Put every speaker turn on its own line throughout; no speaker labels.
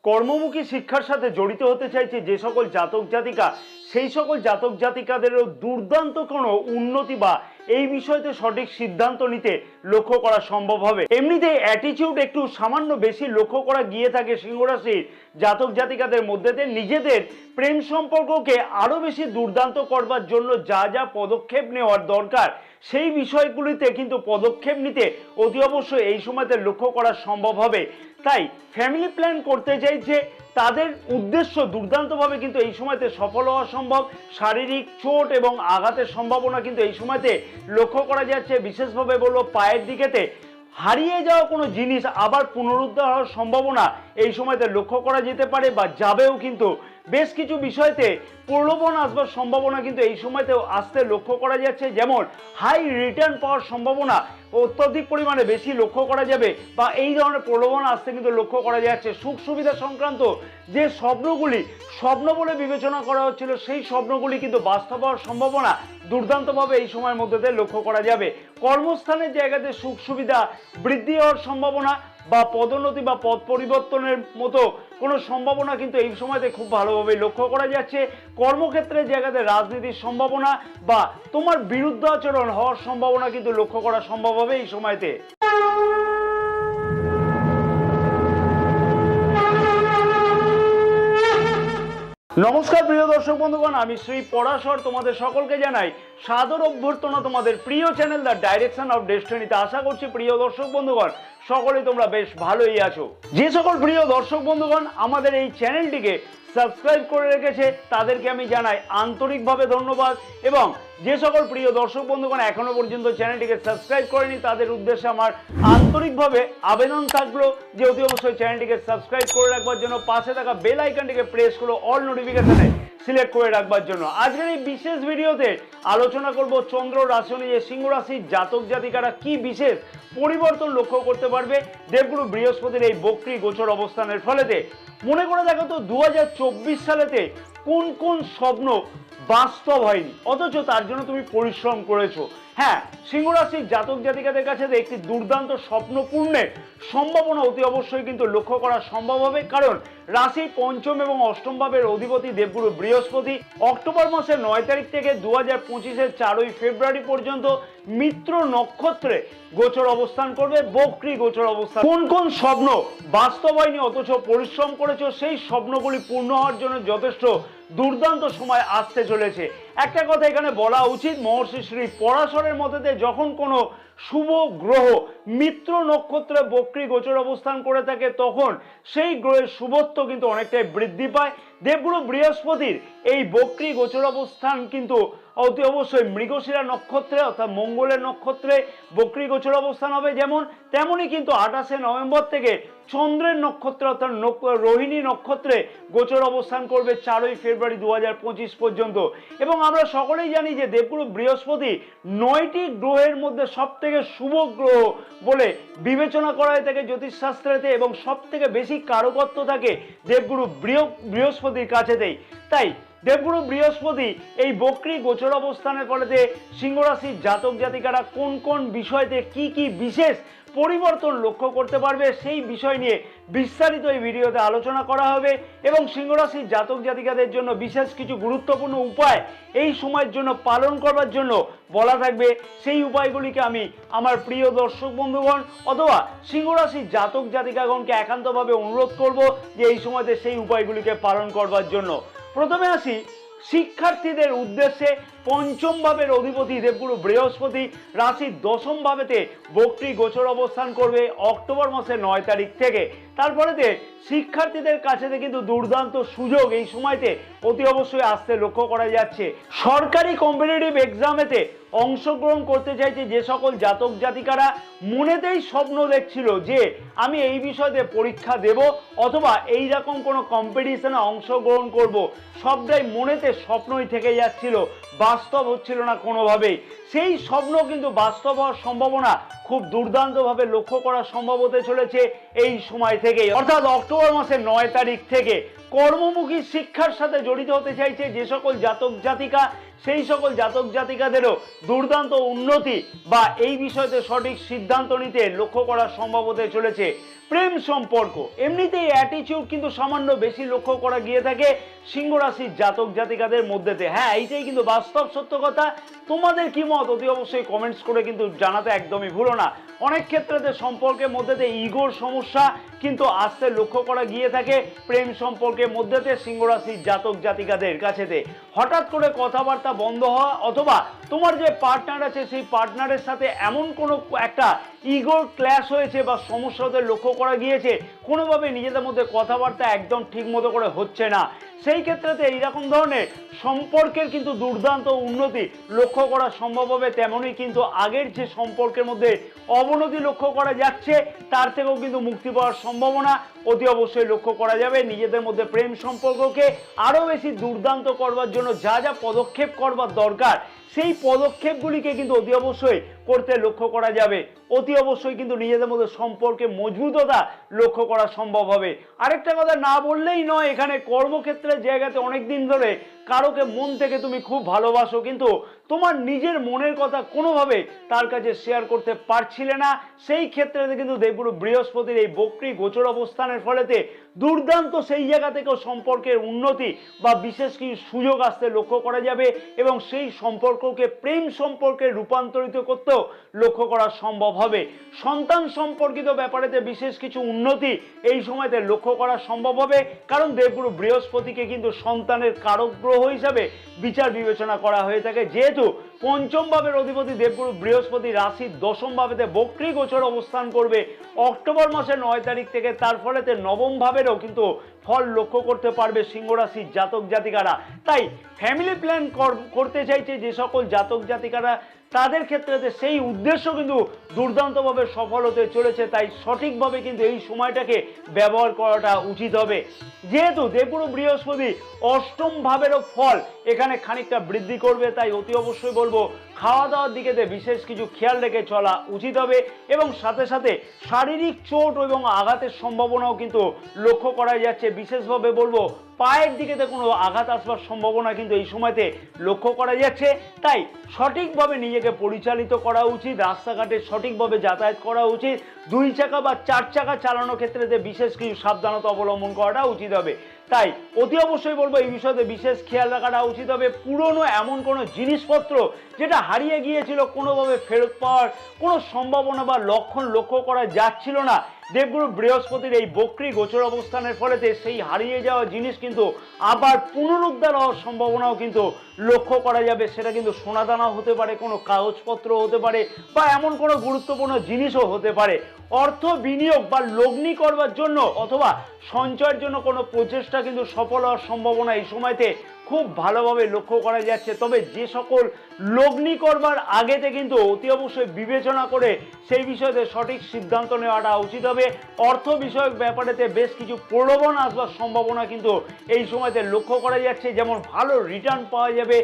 কর্মমুখী শিক্ষার সাথে জড়িত হতে চাইছে যে সকল জাতক জাতিকা, সেই সকল জাতক জাতিকাদেরও দুর্দান্ত কোনো উন্নতি বা এই বিষয়তে সঠিক সিদ্ধান্ত নিতে লক্ষ্য করা সম্ভব হবে। এমনিতে অ্যাটিটিউড একটু সামান্য বেশি লক্ষ্য করা গিয়ে থাকে সিংহ রাশির জাতক জাতিকাদের মধ্যে। নিজেদের প্রেম সম্পর্ককে আরো বেশি দুর্দান্ত করবার জন্য যা যা পদক্ষেপ নেওয়ার দরকার সেই বিষয়গুলিতে কিন্তু পদক্ষেপ নিতে অতি অবশ্যই এই সময়তে লক্ষ্য করা সম্ভব হবে। তাই ফ্যামিলি প্ল্যান করতে চাইছে তাদের উদ্দেশ্য দুর্দান্তভাবে কিন্তু এই সময়তে সফল হওয়া সম্ভব। শারীরিক চোট এবং আঘাতের সম্ভাবনা কিন্তু এই সময়তে লক্ষ্য করা যাচ্ছে। বিশেষভাবে বলবো পায়ের দিকেতে হারিয়ে যাওয়া কোনো জিনিস আবার পুনরুদ্ধার হওয়ার সম্ভাবনা এই সময়তে লক্ষ্য করা যেতে পারে বা যাবেও। কিন্তু বেশ কিছু বিষয়তে প্রলোভন আসবার সম্ভাবনা কিন্তু এই সময়তেও আসতে লক্ষ্য করা যাচ্ছে। যেমন হাই রিটার্ন পাওয়ার সম্ভাবনা অত্যধিক পরিমাণে বেশি লক্ষ্য করা যাবে বা এই ধরনের প্রলোভন আসতে কিন্তু লক্ষ্য করা যাচ্ছে। সুখ সুবিধা সংক্রান্ত যে স্বপ্নগুলি স্বপ্ন বলে বিবেচনা করা হচ্ছিল সেই স্বপ্নগুলি কিন্তু বাস্তব হওয়ার সম্ভাবনা দুর্দান্তভাবে এই সময়ের মধ্যে লক্ষ্য করা যাবে। কর্মস্থানের জায়গাতে সুখ সুবিধা বৃদ্ধি হওয়ার সম্ভাবনা বা পদোন্নতি বা পদ পরিবর্তনের মতো কোনো সম্ভাবনা কিন্তু এই সময়তে খুব ভালোভাবে লক্ষ্য করা যাচ্ছে। কর্মক্ষেত্রের জায়গাতে রাজনীতির সম্ভাবনা বা তোমার বিরুদ্ধ আচরণ হওয়ার সম্ভাবনা কিন্তু লক্ষ্য করা সম্ভব হবে এই সময়তে। নমস্কার প্রিয় দর্শক বন্ধুগণ, আমি শ্রী পরাশর তোমাদের সকলকে জানাই সাদর অভ্যর্থনা তোমাদের প্রিয় চ্যানেল দ্য ডাইরেকশন অফ ডেস্টিনিতে। আশা করছি প্রিয় দর্শক বন্ধুগণ সকলেই তোমরা বেশ ভালোই আছো। যে সকল প্রিয় দর্শক বন্ধুগণ আমাদের এই চ্যানেলটিকে সাবস্ক্রাইব করে রেখেছে তাদেরকে আমি জানাই আন্তরিকভাবে ধন্যবাদ, এবং যে সকল প্রিয় দর্শক বন্ধুগণ এখনো পর্যন্ত চ্যানেলটিকে সাবস্ক্রাইব করেনি তাদের উদ্দেশ্যে আমার আন্তরিকভাবে আবেদন থাকলো যে অতি অবশ্যই চ্যানেলটিকে সাবস্ক্রাইব করে রাখবার জন্য, পাশে থাকা বেল আইকনটিকে প্রেস করে অল নোটিফিকেশনে সিলেক্ট করে রাখবার জন্য। আজকের এই বিশেষ ভিডিওতে আলোচনা করব চন্দ্র রাশি অনুযায়ী সিংহ রাশির জাতক জাতিকারা কি বিশেষ পরিবর্তন লক্ষ্য করতে পারবে দেবগুরু বৃহস্পতির এই বক্রী গোচর অবস্থানের ফলেতে। মনে করে দেখো তো 2024 সালেতে কোন কোন স্বপ্ন বাস্তব হয়নি অথচ তার জন্য তুমি পরিশ্রম করেছো। হ্যাঁ, সিংহ রাশির জাতক জাতিকাদের কাছে একটি দুর্দান্ত স্বপ্ন পূর্ণের সম্ভাবনা অতি অবশ্যই কিন্তু লক্ষ্য করা সম্ভব হবে। কারণ রাশি পঞ্চম এবং অষ্টম ভাবের অধিপতি দেবগুরু বৃহস্পতি অক্টোবর মাসের 9 তারিখ থেকে 2025-এর 4 ফেব্রুয়ারি পর্যন্ত মিত্র নক্ষত্রে গোচর অবস্থান করবে, বক্রী গোচর অবস্থান। কোন কোন স্বপ্ন বাস্তব হয়নি অথচ পরিশ্রম করেছো সেই স্বপ্নগুলি পূর্ণ হওয়ার জন্য যথেষ্ট দুর্দান্ত সময় আসতে চলেছে। একটা কথা এখানে বলা উচিত, মহর্ষি শ্রী পরাশরের মতে যখন কোনো শুভ গ্রহ মিত্র নক্ষত্রে বক্রী গোচর অবস্থান করে থাকে তখন সেই গ্রহের শুভত্ব কিন্তু অনেকটাই বৃদ্ধি পায়। দেবগুরু বৃহস্পতির এই বক্রী গোচর অবস্থান কিন্তু অতি অবশ্যই মৃগশিরা নক্ষত্রে অর্থাৎ মঙ্গলের নক্ষত্রে বক্রী গোচর অবস্থান হবে। যেমন তেমনই কিন্তু 28শে নভেম্বর থেকে চন্দ্রের নক্ষত্রে অর্থাৎ রোহিণী নক্ষত্রে গোচর অবস্থান করবে 4 ফেব্রুয়ারি 2025 পর্যন্ত। এবং আমরা সকলেই জানি যে দেবগুরু বৃহস্পতি 9টি গ্রহের মধ্যে সব থেকে শুভ গ্রহ বলে বিবেচনা করা হয়ে থাকে জ্যোতিষশাস্ত্রেতে, এবং সব থেকে বেশি কারকত্ব থাকে দেবগুরু বৃহস্পতির কাছেতেই। তাই দেবগুরু বৃহস্পতি এই বক্রী গোচর অবস্থানের ফলেতে সিংহ রাশির জাতক জাতিকারা কোন কোন বিষয়তে কি কি বিশেষ পরিবর্তন লক্ষ্য করতে পারবে সেই বিষয় নিয়ে বিস্তারিত এই ভিডিওতে আলোচনা করা হবে। এবং সিংহ রাশির জাতক জাতিকাদের জন্য বিশেষ কিছু গুরুত্বপূর্ণ উপায় এই সময়ের জন্য পালন করবার জন্য বলা থাকবে। সেই উপায়গুলিকে আমি আমার প্রিয় দর্শক বন্ধুগণ অথবা সিংহ রাশির জাতক জাতিকাগণকে একান্তভাবে অনুরোধ করব যে এই সময়তে সেই উপায়গুলিকে পালন করবার জন্য। প্রথমে আসি শিক্ষার্থীদের উদ্দেশ্যে। পঞ্চম ভাবের অধিপতি দেবগুরু বৃহস্পতি রাশির দশম ভাবেতে বক্রী গোচর অবস্থান করবে অক্টোবর মাসের 9 তারিখ থেকে। তারপরেতে শিক্ষার্থীদের কাছে কিন্তু দুর্দান্ত সুযোগ এই সময়তে অতি অবশ্যই আসতে লক্ষ্য করা যাচ্ছে। সরকারি কম্পিটিটিভ এক্সামেতে অংশগ্রহণ করতে চাইছে যে সকল জাতক জাতিকারা মনেতেই স্বপ্ন দেখছিল যে আমি এই বিষয়তে পরীক্ষা দেব অথবা এই রকম কোনো কম্পিটিশনে অংশগ্রহণ করব, সবটাই মনেতে স্বপ্নই থেকে যাচ্ছিল, বাস্তব হচ্ছিল না কোনোভাবেই। সেই স্বপ্ন কিন্তু বাস্তব হওয়ার সম্ভাবনা খুব দুর্দান্তভাবে লক্ষ্য করা সম্ভব হতে চলেছে এই সময় থেকে, অর্থাৎ অক্টোবর মাসের 9 তারিখ থেকে। কর্মমুখী শিক্ষার সাথে জড়িত হতে চাইছে যে সকল জাতক জাতিকা সেই সকল জাতক জাতিকাদেরও দুর্দান্ত উন্নতি বা এই বিষয়তে সঠিক সিদ্ধান্ত নিতে লক্ষ্য করা সম্ভব হতে চলেছে। প্রেম সম্পর্ক এমনিতেই অ্যাটিটিউড কিন্তু সামান্য বেশি লক্ষ্য করা গিয়ে থাকে সিংহ রাশির জাতক জাতিকাদের মধ্যেতে। হ্যাঁ, এইটাই কিন্তু বাস্তব সত্য কথা। তোমাদের কি মত অতি অবশ্যই কমেন্টস করে কিন্তু জানাতে একদমই ভুলো না। অনেক ক্ষেত্রেতে সম্পর্কের মধ্যেতে ইগোর সমস্যা কিন্তু আসতে লক্ষ্য করা গিয়ে থাকে প্রেম সম্পর্কের মধ্যেতে সিংহ রাশির জাতক জাতিকাদের কাছেতে। হঠাৎ করে কথাবার্তা বন্ধ হওয়া অথবা তোমার যে পার্টনার আছে সেই পার্টনারের সাথে এমন কোনো একটা ইগোর ক্ল্যাশ হয়েছে বা সমস্যা হতে লক্ষ্য করা গিয়েছে, কোনোভাবে নিজেদের মধ্যে কথাবার্তা একদম ঠিক মতো করে হচ্ছে না। সেই ক্ষেত্রেতে এইরকম ধরনের সম্পর্কের কিন্তু দুর্দান্ত উন্নতি লক্ষ্য করা সম্ভব হবে। তেমনই কিন্তু আগের যে সম্পর্কের মধ্যে অবনতি লক্ষ্য করা যাচ্ছে তার থেকেও কিন্তু মুক্তি পাওয়ার সম্ভাবনা অতি অবশ্যই লক্ষ্য করা যাবে। নিজেদের মধ্যে প্রেম সম্পর্ককে আরও বেশি দুর্দান্ত করবার জন্য যা যা পদক্ষেপ করবার দরকার সেই পদক্ষেপগুলিকে কিন্তু অতি অবশ্যই করতে লক্ষ্য করা যাবে। অতি অবশ্যই কিন্তু নিজেদের মধ্যে সম্পর্কে মজবুততা লক্ষ্য করা সম্ভব হবে। আরেকটা কথা না বললেই নয়, এখানে কর্মক্ষেত্রের জায়গাতে অনেক দিন ধরে কারোকে মন থেকে তুমি খুব ভালোবাসো, কিন্তু তোমার নিজের মনের কথা কোনোভাবে তার কাছে শেয়ার করতে পারছিলে না। সেই ক্ষেত্রে কিন্তু দেবগুরু বৃহস্পতির এই বক্রী গোচর অবস্থানের ফলেতে দুর্দান্ত সেই জায়গা থেকেও সম্পর্কের উন্নতি বা বিশেষ কিছু সুযোগ আসতে লক্ষ্য করা যাবে এবং সেই সম্পর্ককে প্রেম সম্পর্কে রূপান্তরিত করতেও লক্ষ্য করা সম্ভব হবে। সন্তান সম্পর্কিত ব্যাপারেতে বিশেষ কিছু উন্নতি এই সময়তে লক্ষ্য করা সম্ভব হবে, কারণ দেবগুরু বৃহস্পতিকে কিন্তু সন্তানের কারক গ্রহ হিসাবে বিচার বিবেচনা করা হয়ে থাকে। যেহেতু পঞ্চম ভাবের অধিপতি দেবগুরু বৃহস্পতি রাশির দশম ভাবেতে বক্রী গোচর অবস্থান করবে অক্টোবর মাসের 9 তারিখ থেকে, তার ফলেতে নবম ভাবেরও কিন্তু ফল লক্ষ্য করতে পারবে সিংহ রাশির জাতক জাতিকারা। তাই ফ্যামিলি প্ল্যান করতে চাইছে যে সকল জাতক জাতিকারা, তাদের ক্ষেত্রে সেই উদ্দেশ্য কিন্তু দুর্দান্তভাবে সফল হতে চলেছে। তাই সঠিকভাবে কিন্তু এই সময়টাকে ব্যবহার করাটা উচিত হবে। যেহেতু দেবগুরু বৃহস্পতি অষ্টম ভাবেরও ফল এখানে খানিকটা বৃদ্ধি করবে, তাই অতি অবশ্যই বলবো খাওয়া দাওয়ার দিকে বিশেষ কিছু খেয়াল রেখে চলা উচিত হবে এবং সাথে সাথে শারীরিক চোট এবং আঘাতের সম্ভাবনাও কিন্তু লক্ষ্য করা যাচ্ছে। বিশেষভাবে বলবো পায়ের দিকে কোনো আঘাত আসবার সম্ভাবনা কিন্তু এই সময়তে লক্ষ্য করা যাচ্ছে। তাই সঠিকভাবে নিজেকে পরিচালিত করা উচিত, রাস্তাঘাটে সঠিকভাবে যাতায়াত করা উচিত, 2 চাকা বা 4 চাকা চালানোর ক্ষেত্রে বিশেষ কিছু সাবধানতা অবলম্বন করাটা উচিত হবে। তাই অতি অবশ্যই বলবো এই বিষয়ে বিশেষ খেয়াল রাখাটা উচিত হবে। পুরনো এমন কোনো জিনিসপত্র যেটা হারিয়ে গিয়েছিল কোনোভাবে ফেরত পাওয়ার কোনো সম্ভাবনা বা লক্ষণ লক্ষ্য করা যাচ্ছিল না, দেবগুরু বৃহস্পতির এই বক্রী গোচর অবস্থানের ফলেতে সেই হারিয়ে যাওয়া জিনিস কিন্তু আবার পুনরুদ্ধার হওয়ার সম্ভাবনাও কিন্তু লক্ষ্য করা যাবে। সেটা কিন্তু সোনাদানা হতে পারে, কোনো কাগজপত্র হতে পারে বা এমন কোনো গুরুত্বপূর্ণ জিনিসও হতে পারে। অর্থ বিনিয়োগ বা লগ্নি করবার জন্য অথবা সঞ্চয়ের জন্য কোনো প্রচেষ্টা কিন্তু সফল হওয়ার সম্ভাবনা এই সময়তে খুব ভালোভাবে লক্ষ্য করা যাচ্ছে। তবে যে সকল লগ্নি করবার আগেতে কিন্তু অতি অবশ্যই বিবেচনা করে সেই বিষয়তে সঠিক সিদ্ধান্ত নেওয়াটা উচিত হবে। অর্থ বিষয়ক ব্যাপারেতে বেশ কিছু প্রলোভন আসবার সম্ভাবনা কিন্তু এই সময়তে লক্ষ্য করা যাচ্ছে, যেমন ভালো রিটার্ন পাওয়া যাবে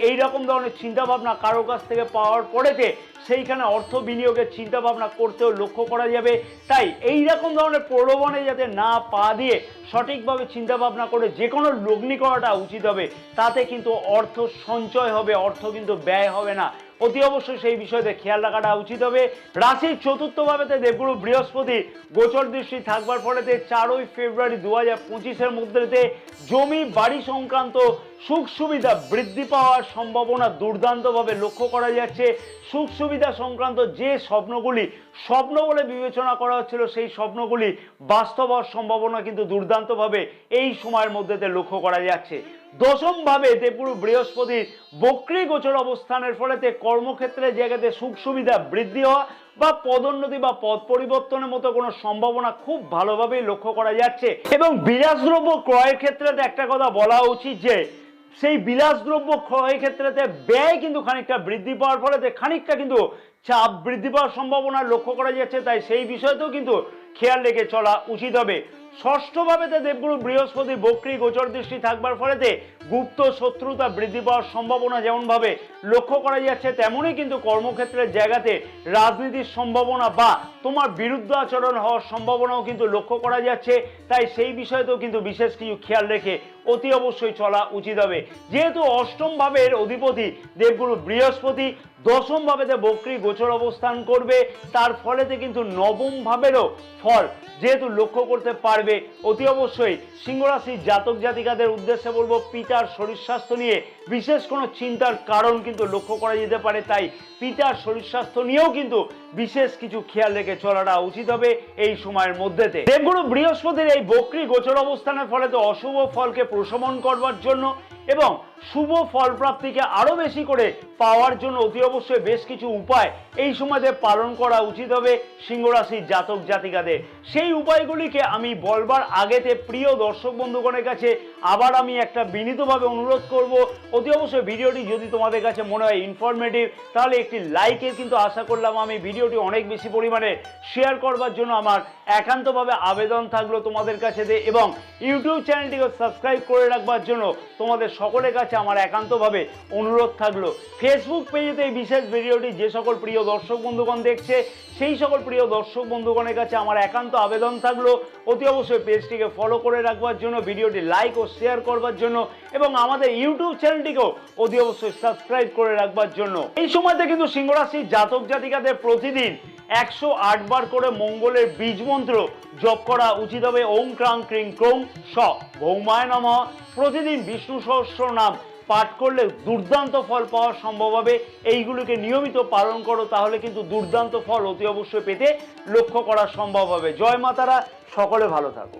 এই রকম ধরনের চিন্তাভাবনা কারো কাছ থেকে পাওয়ার পরেতে সেইখানে অর্থ বিনিয়োগের চিন্তাভাবনা করতেও লক্ষ্য করা যাবে। তাই এই রকম ধরনের প্রলোভনে যাতে না পা দিয়ে সঠিকভাবে চিন্তাভাবনা করে যে কোনো লগ্নি করাটা উচিত হবে, তাতে কিন্তু অর্থ সঞ্চয় হবে, অর্থ কিন্তু ব্যয় হবে না। অতি অবশ্যই সেই বিষয়তে খেয়াল রাখাটা উচিত হবে। রাশির চতুর্থ ভাবেতে দেবগুরু বৃহস্পতি গোচর দৃষ্টি থাকবার ফলেতে 4 ফেব্রুয়ারি 2025-এর মধ্যে জমি বাড়ি সংক্রান্ত সুখ সুবিধা বৃদ্ধি পাওয়ার সম্ভাবনা দুর্দান্তভাবে লক্ষ্য করা যাচ্ছে। সুখ সুবিধা সংক্রান্ত যে স্বপ্নগুলি স্বপ্ন বলে বিবেচনা করা হচ্ছিল সেই স্বপ্নগুলি বাস্তব হওয়ার সম্ভাবনা কিন্তু দুর্দান্তভাবে এই সময়ের মধ্যে লক্ষ্য করা যাচ্ছে। দশম ভাবে দেবগুরু বৃহস্পতির বক্রী গোচর অবস্থানের ফলেতে কর্মক্ষেত্রের জায়গাতে সুখ সুবিধা বৃদ্ধি হওয়া বা পদোন্নতি বা পদ পরিবর্তনের মতো কোনো সম্ভাবনা খুব ভালোভাবেই লক্ষ্য করা যাচ্ছে। এবং বিলাসদ্রব্য ক্রয়ের ক্ষেত্রে একটা কথা বলা উচিত যে সেই বিলাসদ্রব্য ক্রয়ের ক্ষেত্রে ব্যয় কিন্তু খানিকটা বৃদ্ধি পাওয়ার ফলে খানিকটা কিন্তু চাপ বৃদ্ধি পাওয়ার সম্ভাবনা লক্ষ্য করা যাচ্ছে। তাই সেই বিষয়তেও কিন্তু খেয়াল রেখে চলা উচিত হবে। ষষ্ঠ ভাবেতে দেবগুরু বৃহস্পতি বক্রী গোচর দৃষ্টি থাকবার ফলেতে গুপ্ত শত্রুতা বৃদ্ধি পাওয়ার সম্ভাবনা যেমনভাবে লক্ষ্য করা যাচ্ছে, তেমনই কিন্তু কর্মক্ষেত্রের জায়গাতে রাজনীতির সম্ভাবনা বা তোমার বিরুদ্ধ আচরণ হওয়ার সম্ভাবনাও কিন্তু লক্ষ্য করা যাচ্ছে। তাই সেই বিষয়তেও কিন্তু বিশেষ কিছু খেয়াল রেখে অতি অবশ্যই চলা উচিত হবে। যেহেতু অষ্টম ভাবের অধিপতি দেবগুরু বৃহস্পতি দশম ভাবেতে বক্রী গোচর অবস্থান করবে, তার ফলেতে কিন্তু নবম ভাবেরও ফল যেহেতু লক্ষ্য করতে পারবে, অতি অবশ্যই সিংহ রাশির জাতক জাতিকাদের উদ্দেশ্যে বলবো পিতার শরীর স্বাস্থ্য নিয়ে বিশেষ কোনো চিন্তার কারণ কিন্তু লক্ষ্য করা যেতে পারে। তাই পিতার শরীর স্বাস্থ্য নিয়েও কিন্তু বিশেষ কিছু খেয়াল রেখে চলাটা উচিত হবে এই সময়ের মধ্যেতে। দেবগুরু বৃহস্পতির এই বক্রী গোচর অবস্থানের ফলে তো অশুভ ফলকে প্রশমন করবার জন্য এবং শুভ ফল প্রাপ্তিকে আরো বেশি করে পাওয়ার জন্য অতি অবশ্যই বেশ কিছু উপায় এই সময়তে পালন করা উচিত হবে সিংহ রাশির জাতক জাতিকাদের। সেই উপায়গুলিকে আমি বলবার আগেতে প্রিয় দর্শক বন্ধুগণের কাছে আবার আমি একটা বিনীতভাবে অনুরোধ করব, অতি অবশ্যই ভিডিওটি যদি তোমাদের কাছে মনে হয় ইনফরমেটিভ তাহলে একটি লাইকের কিন্তু আশা করলাম। আমি ভিডিওটি অনেক বেশি পরিমাণে শেয়ার করবার জন্য আমার একান্তভাবে আবেদন থাকলো তোমাদের কাছে এবং ইউটিউব চ্যানেলটিকে সাবস্ক্রাইব করে রাখবার জন্য তোমাদের সকলের কাছে আমার একান্তভাবে অনুরোধ থাকলো। ফেসবুক পেজেতে এই বিশেষ ভিডিওটি যে সকল প্রিয় দর্শক বন্ধুগণ দেখছে সেই সকল প্রিয় দর্শক বন্ধুগণের কাছে আমার একান্ত আবেদন থাকলো অতি অবশ্যই পেজটিকে ফলো করে রাখবার জন্য, ভিডিওটি লাইক ও শেয়ার করবার জন্য এবং আমাদের ইউটিউব চ্যানেলটিকেও অতি অবশ্যই সাবস্ক্রাইব করে রাখবার জন্য। এই সময়তে কিন্তু সিংহ রাশির জাতক জাতিকাদের প্রতিদিন 108 বার করে মঙ্গলের বীজ মন্ত্র জপ করা উচিত হবে। ওম ক্রাং ক্রিং ক্রৌং স ভৌমায় নমঃ। প্রতিদিন বিষ্ণু সহস্র নাম পাঠ করলে দুর্দান্ত ফল পাওয়া সম্ভব হবে। এইগুলিকে নিয়মিত পালন করো, তাহলে কিন্তু দুর্দান্ত ফল অতি অবশ্যই পেতে লক্ষ্য করা সম্ভব হবে। জয় মাতারা, সকলে ভালো থাকো।